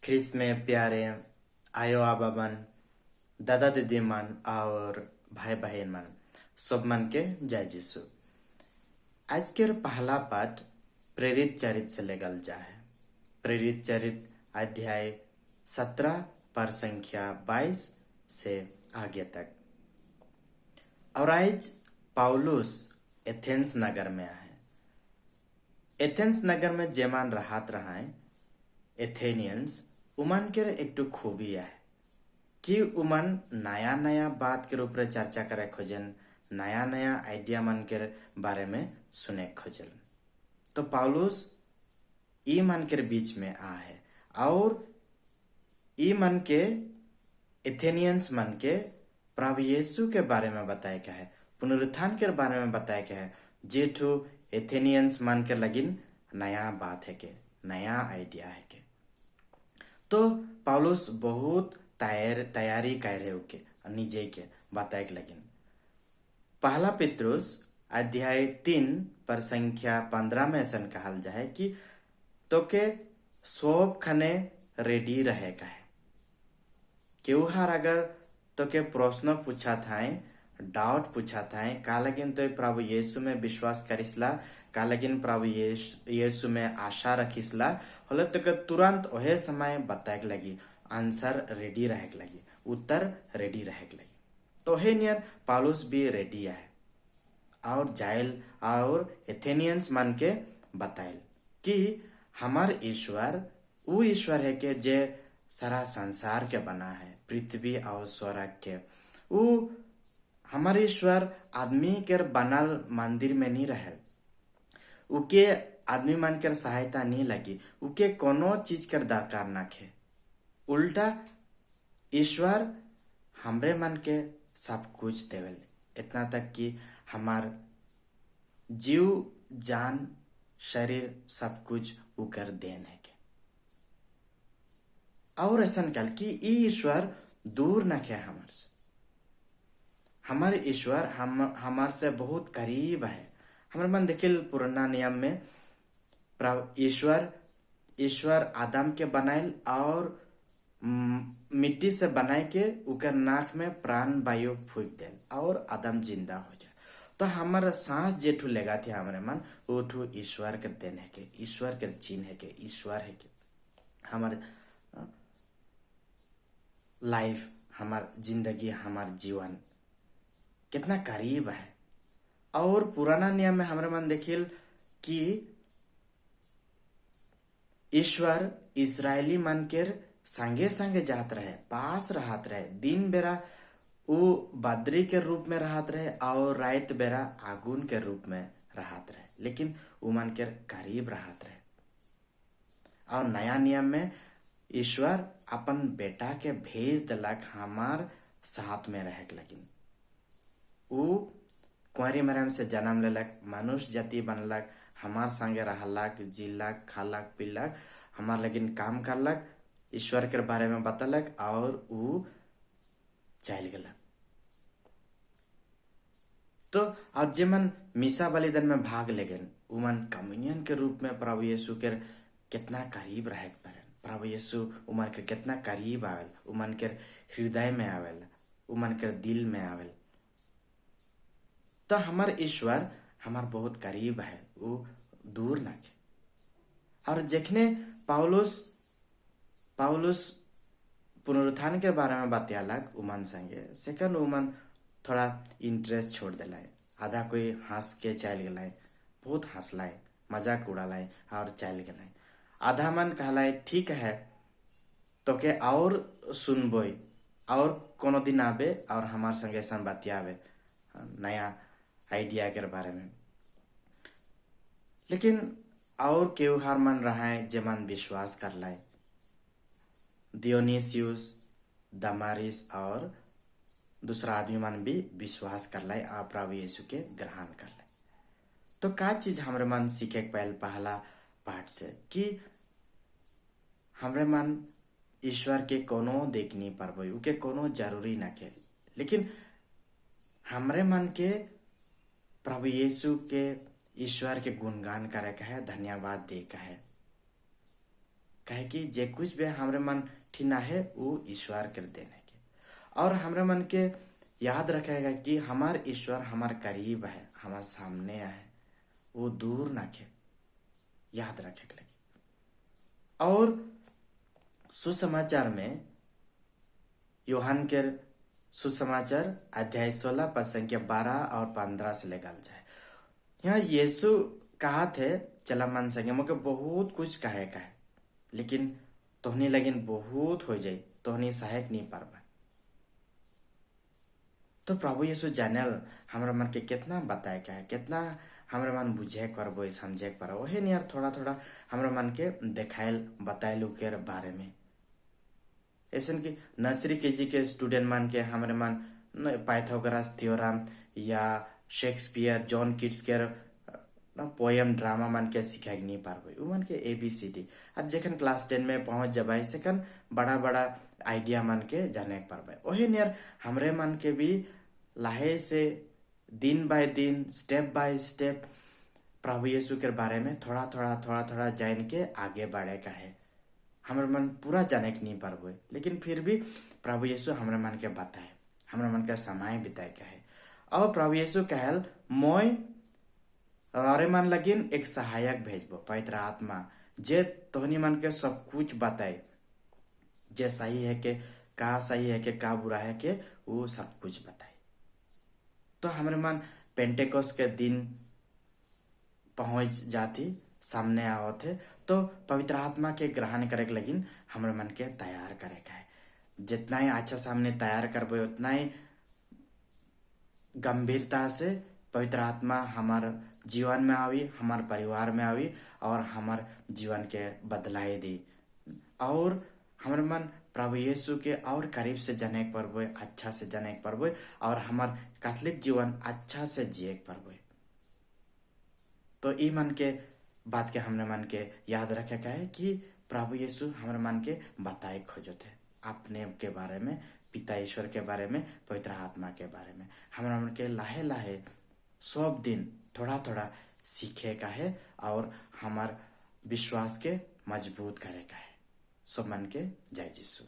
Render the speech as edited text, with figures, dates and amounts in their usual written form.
Chris में प्यारे आयो आबा मन, दादा दीदी मन और भाई बहन मन, सब मन के जय जीसु। आज के पहला पाठ प्रेरित चरित से लेगल जा है। प्रेरित चरित अध्याय 17 पर संख्या 22 से आगे तक। और आज पाउलुस एथेंस नगर में है। एथेंस नगर में जेमान राहत रहा है एथेनियंस उमन के एक तो खूबी है कि उमन नया नया बात के ऊपर चर्चा करे खोजन, नया नया आइडिया मन के बारे में सुने खोजन। तो पाउलुस ई मन के बीच में आ है और ई मन के एथेनियंस मन के प्रभु यीशु के बारे में बताया गया है, पुनरुत्थान के बारे में बताया गया है। जेठू एथेनियंस मन के लगिन नया बात है के, नया आइडिया है के। तो पाउलुस बहुत तैयारी कर रहे के निजे के बताए लगिन। पहला पितरुस अध्याय 3 पर संख्या 15 में ऐसा कहल जाए कि तो के सब खने रेडी रहेगा है। क्यों हर अगर तो के प्रश्न पूछा था, डाउट पूछा था, का लगिन तो प्रभु यीशु में विश्वास करिसला, का लगिन प्रभु यीशु में आशा रखिसला, होले तो के तुरंत ओहे समय बताए लगी, आंसर रेडी रहे लगी, उत्तर रेडी रहे लगी। तो हे नियर पाउलुस भी रेडी है और जाइल और एथेनियंस मन के बताइल कि हमार ईश्वर वो ईश्वर है के जे सारा संसार के बना है, पृथ्वी और स्वर्ग के। वो हमार ईश्वर आदमी के बनल मंदिर में नहीं रहे, उके आदमी मन के सहायता नहीं लगी, उके कोनो चीज के दरकार ना खे। उल्टा ईश्वर हमरे मन के सब कुछ देवल, इतना तक कि हमार जीव जान शरीर सब कुछ उकर देन है के। और ऐसा कल कि ईश्वर दूर न खे हमार से, हमारे ईश्वर हमार से बहुत करीब है। हमारे मन देखिल पुराना नियम में ईश्वर आदम के बनाइल और मिट्टी से बनाए के उकर नाक में प्राण वायु फूक देल और आदम जिंदा हो जाए। तो हमारा सांस जेठू लेगा थे हमारे मन वो ईश्वर के देन है के, ईश्वर के चिन्ह है के, ईश्वर है के। हमारे लाइफ, हमार जिंदगी, हमार जीवन कितना करीब है। और पुराना नियम में हमारे मन देखिल कि ईश्वर इस्राएली मन के संगे संगे जात रहे, पास रहत रहे। दिन बेरा वो बद्री के रूप में रहत रहे और रात बेरा आगुन के रूप में रहत रहे, लेकिन वो मन के करीब रहत रहे। और नया नियम में ईश्वर अपन बेटा के भेज दिलक हमार साथ में रहे लगिन। वो कुंवारी मरियम से जन्म लेलक, मनुष्य जाति बनलक, हमार संगे रहलक, जिलक, खालक, पीलक, हमार लगिन काम करलक, ईश्वर के बारे में बतलक और वो चल गलक। तो अब जेमन मिसा बलिदान में भाग ले गए, उमन कम्युनियन के रूप में प्रभु यीशु के कितना करीब रहे पर प्रभु यीशु उमन के कितना करीब आवेल, उमन के हृदय में आवेल, उमन के दिल में आवेल। तो हमार ईश्वर हमार बहुत करीब है, वो दूर न के। और जखने पाउलुस पुनरुत्थान के बारे में बतियालक उमन संगे, सेकंड उमन थोड़ा इंटरेस्ट छोड़ दिलाए। आधा कोई हंस के चल गलाए, बहुत हंसलाए, मजाक उड़ालाए और चल गलाए। आधा मन कहलाए ठीक है तो के और सुनबोई और कोनो दिन आवे और हमार संगे ऐसा बतियावे नया आइडिया के बारे में। लेकिन और केहू हर मन रहा है जे मन विश्वास कर लाए, दियोनिसियुस, दमारिस और दूसरा आदमी मन भी विश्वास कर लाए और प्रभु यीशु के ग्रहण कर लाए। तो का चीज हमारे मन सीखे पहला पाठ से कि हमरे मन ईश्वर के कोनो देख नहीं पाबो, उके कोनो जरूरी ना के, लेकिन हमरे मन के प्रभु यीशु के ईश्वर के गुणगान करे का है, धन्यवाद दे का है। कहे कि जे कुछ भी हमरे मन ठिना है वो ईश्वर कर देने के, और हमरे मन के याद रखेगा कि हमार ईश्वर हमार करीब है, हमार सामने है, वो दूर ना के, याद रखे लगे। और सुसमाचार में यूहन्ना के सुसमाचार अध्याय 16 पद संख्या 12 और 15 से लेकर जाए। यहाँ यीशु कहा थे चला मन संगे मुके बहुत कुछ कहे का है, लेकिन तोहनी लगिन बहुत हो जाए, तोहनी सहायक नहीं पारबा। तो प्रभु यीशु जानल हमरा मन के कितना बताए का है, कितना हमरा मन बुझे करबो समझे पर वही नहीं यार, थोड़ा थोड़ा हमरा मन के देखायल बतायल के बारे में। ऐसे कि नर्सरी केजी के स्टूडेंट मान के हमारे मन पाइथागोरस थ्योरम या शेक्सपियर जॉन किट्स के पोएम ड्रामा मान के सिखाई नहीं पारबे, उ मन के ABCD। और जखन क्लास 10 में पहुंच जबाई सेकन बड़ा बड़ा आइडिया मान के जाने पारबे। वही नियर हमरे मन के भी लाहे से दिन बाय दिन स्टेप बाय स्टेप प्रभु यीशु के बारे में थोड़ा थोड़ा जान के आगे बढ़े का है। हमारे मन पूरा जाने के नहीं पारबे, लेकिन फिर भी प्रभु यीशु हमारे मन के बताए, हमारे मन के समय बिताए का है। और प्रभु यीशु कहल मोय रे मन लगिन एक सहायक भेजबो, पवित्र आत्मा, जे तोहनी मन के सब कुछ बताए, जे सही है के का सही है के का बुरा है के वो सब कुछ बताए। तो हमारे मन पेंटेकोस के दिन पहुंच जाती, सामने आओ थे, तो पवित्र आत्मा के ग्रहण करे के लगिन हमारे मन के तैयार करे का है। जितना ही अच्छा सामने तैयार करबे उतना ही गंभीरता से पवित्र आत्मा हमार जीवन में आवी, हमार परिवार में आवी और हमार जीवन के बदलाए दी, और हमारे मन प्रभु यीशु के और करीब से जाने के परबे, अच्छा से जाने के परबे, और हमार कैथोलिक जीवन अच्छा से जिए के परबे। तो ई मन के बात के हमने मन के याद रखे का है कि प्रभु यीशु हमारे मन के बताए खोजो थे अपने के बारे में, पिता ईश्वर के बारे में, पवित्र आत्मा के बारे में। हमारे मन के लाहे लाहे सब दिन थोड़ा थोड़ा सीखे का है और हमार विश्वास के मजबूत करे का है। सब मन के जय यीशु।